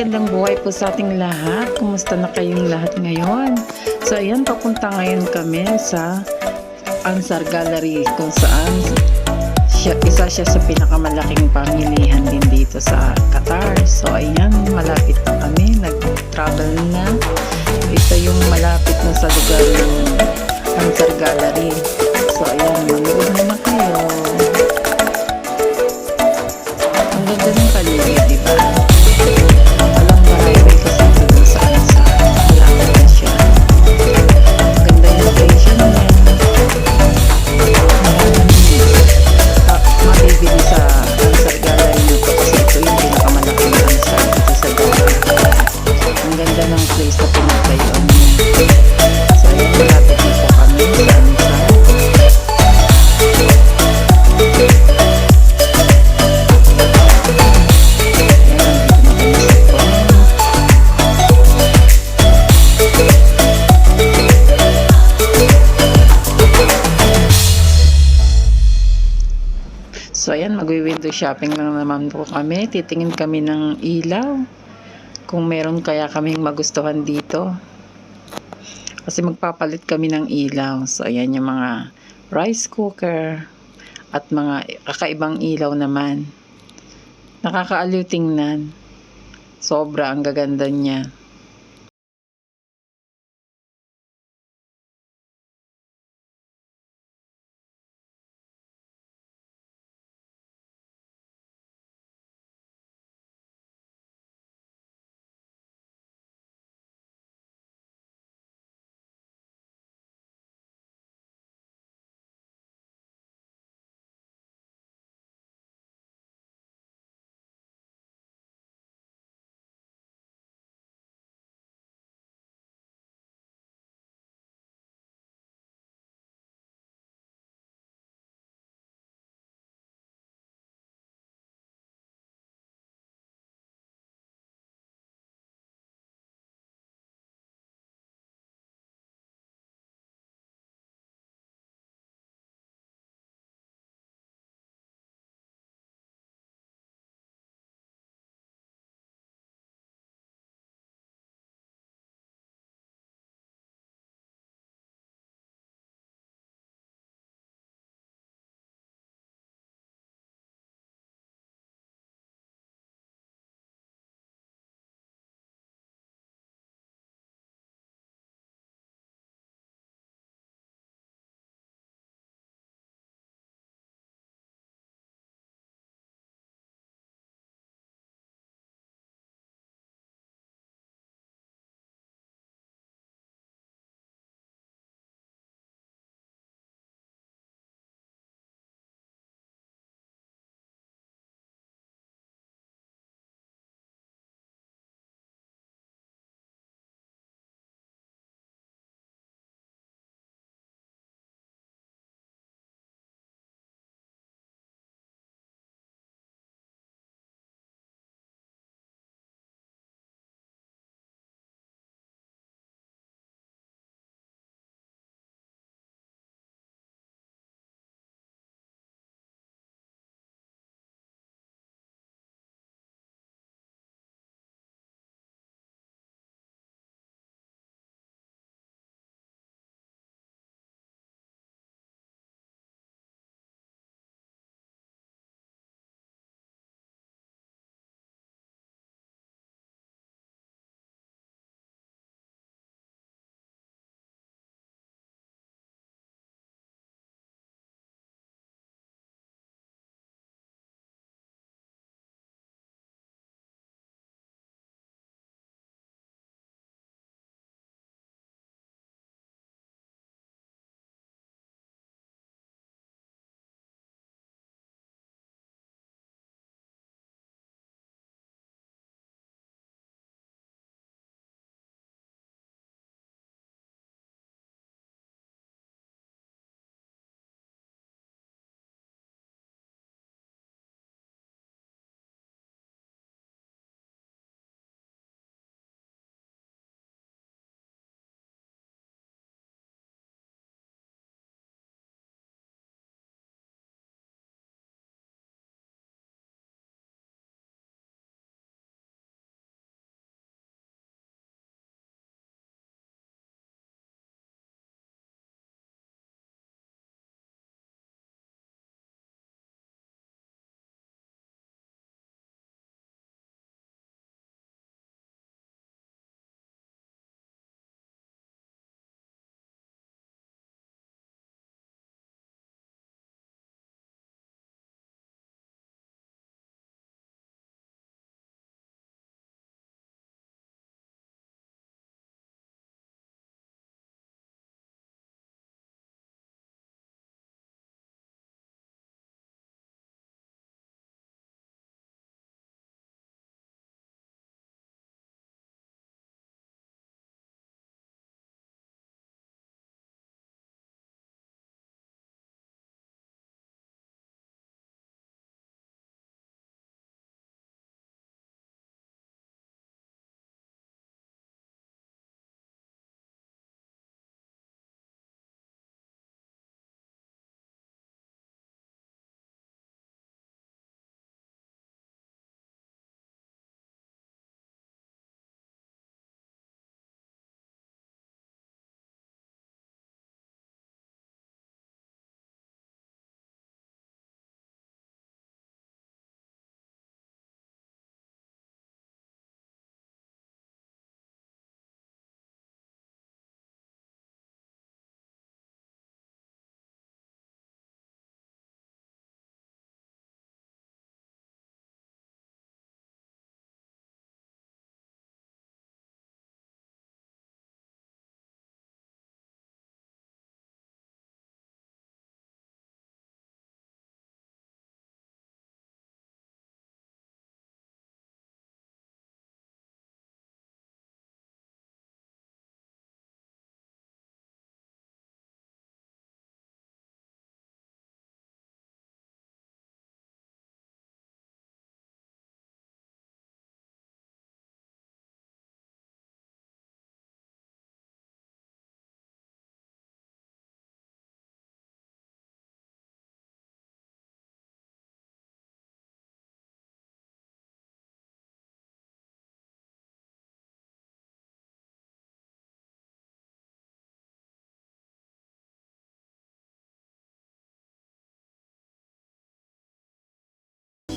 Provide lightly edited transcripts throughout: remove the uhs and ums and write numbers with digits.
magandang buhay po sa ating lahat. Kumusta na kayong lahat ngayon? So ayan, papunta ngayon kami sa Ansar Gallery kung saan isa siya sa pinakamalaking pamilihan din dito sa Qatar. So ayan, malapit na kami, nag-travel na. Ito yung malapit na sa lugar yung Ansar Gallery. So ayan, manood na kayo. Ang ganda ng paligid, diba? Alam ba highway kasi dun sa Ansar. Malapit na siya. Ang ganda yung location niya. Mabibili sa Ansar Gallery na to kasi ito yung pinakamalaking Ansar dito sa Dubai. Ang ganda ng place na pinagtayuan niya. So ayan, malapit na po kami sa Ansar. So ayan, magwi-window shopping lang naman po kami. Titingin kami ng ilaw. Kung meron kaya kaming magustuhan dito. Kasi magpapalit kami ng ilaw. So ayan yung mga rice cooker at mga kakaibang ilaw naman. Nakakaaliw tingnan. Sobra ang gaganda niya.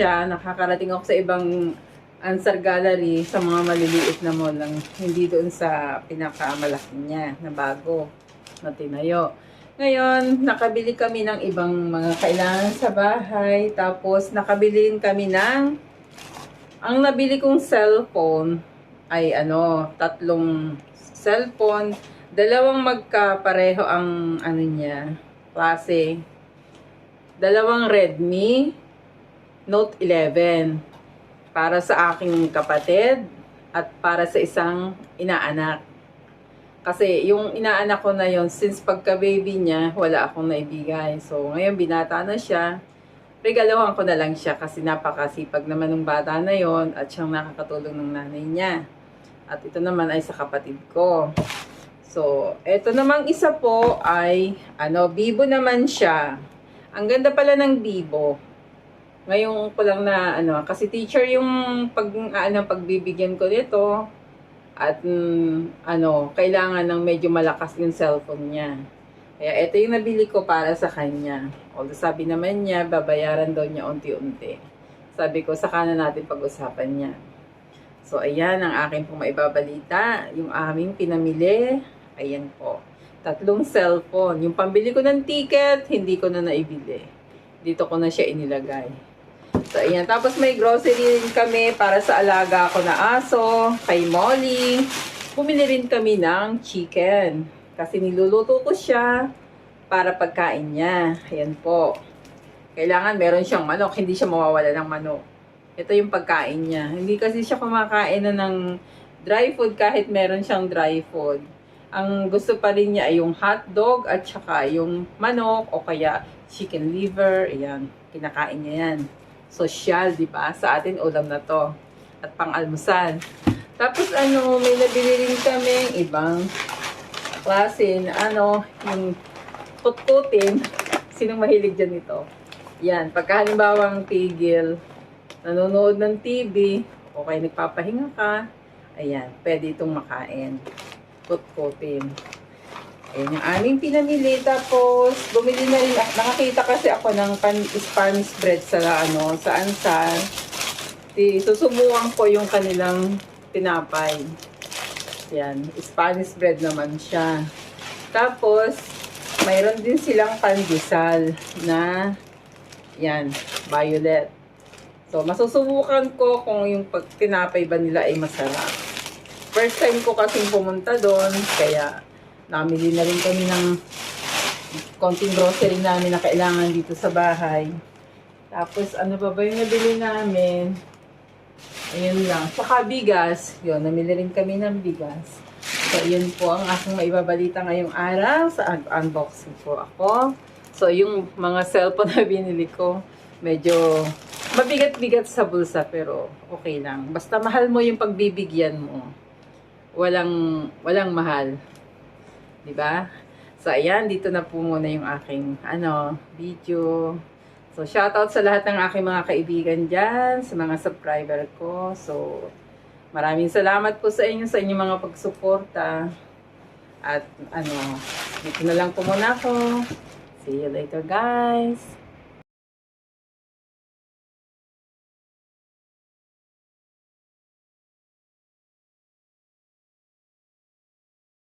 siya, nakakarating ako sa ibang Ansar Gallery, sa mga maliliit na mall lang, hindi doon sa pinakamalaki niya na bago na tinayo. Ngayon, nakabili kami ng ibang mga kailangan sa bahay, tapos nakabili rin kami ng, ang nabili kong cellphone ay 3 cellphone, 2 magkapareho ang niya, klase. 2 Redmi Note 11 para sa aking kapatid at para sa isang inaanak. Kasi yung inaanak ko na yon, since pagka-baby niya, wala akong naibigay. So, ngayon binata na siya. Regalohan ko na lang siya kasi napakasipag naman ng bata na yon at siyang nakakatulong ng nanay niya. At ito naman ay sa kapatid ko. So, ito namang isa po ay, Vivo naman siya. Ang ganda pala ng Vivo. Ngayon ko lang na, kasi teacher yung pagbibigyan ko nito. At, kailangan ng medyo malakas yung cellphone niya. Kaya ito yung nabili ko para sa kanya. Although sabi naman niya, babayaran daw niya unti-unti. Sabi ko, saka na natin pag-usapan niya. So, ayan ang aking pong maibabalita. Yung aming pinamili, ayan po. 3 cellphone. Yung pambili ko ng ticket, hindi ko na naibili. Dito ko na siya inilagay. So, ayan. Tapos may grocery rin kami para sa alaga ko na aso, kay Molly. Bumili rin kami ng chicken. Kasi niluluto ko siya para pagkain niya. Ayan po. Kailangan meron siyang manok. Hindi siya mawawala ng manok. Ito yung pagkain niya. Hindi kasi siya kumakain na ng dry food kahit meron siyang dry food. Ang gusto pa rin niya ay yung hotdog at saka yung manok o kaya chicken liver. Ayan. Kinakain niya yan. Social, di ba? Sa atin, ulam na to. At pang-almusal. Tapos, may nabili rin kami ibang klase na, yung kutkutin. Sinong mahilig dyan ito? Yan. Pagka halimbawang tigil, nanonood ng TV, o kaya nagpapahinga ka, ayan, pwede itong makain. Kutkutin. Ayan yung aming pinamili. Tapos, bumili na rin. Nakakita kasi ako ng Spanish bread sa Ansar. Susubukan ko yung kanilang tinapay. Yan. Spanish bread naman siya. Tapos, mayroon din silang pandesal na yan, violet. So, masusubukan ko kung yung tinapay ba nila ay masarap. First time ko kasing pumunta doon, kaya namili na rin kami ng konting grocery namin na kailangan dito sa bahay. Tapos, ano ba yung nabili namin? Ayun lang. Saka bigas. Yun, namili rin kami ng bigas. So, yun po ang aking maibabalita ngayong araw. Sa unboxing po ako. So, yung mga cellphone na binili ko, medyo mabigat-bigat sa bulsa, pero okay lang. Basta mahal mo yung pagbibigyan mo. Walang mahal. Diba? So, ayan, dito na po muna yung aking, video. So, shoutout sa lahat ng aking mga kaibigan dyan, sa mga subscriber ko. So, maraming salamat po sa inyong mga pagsuporta. At, dito na lang po muna ako. See you later, guys.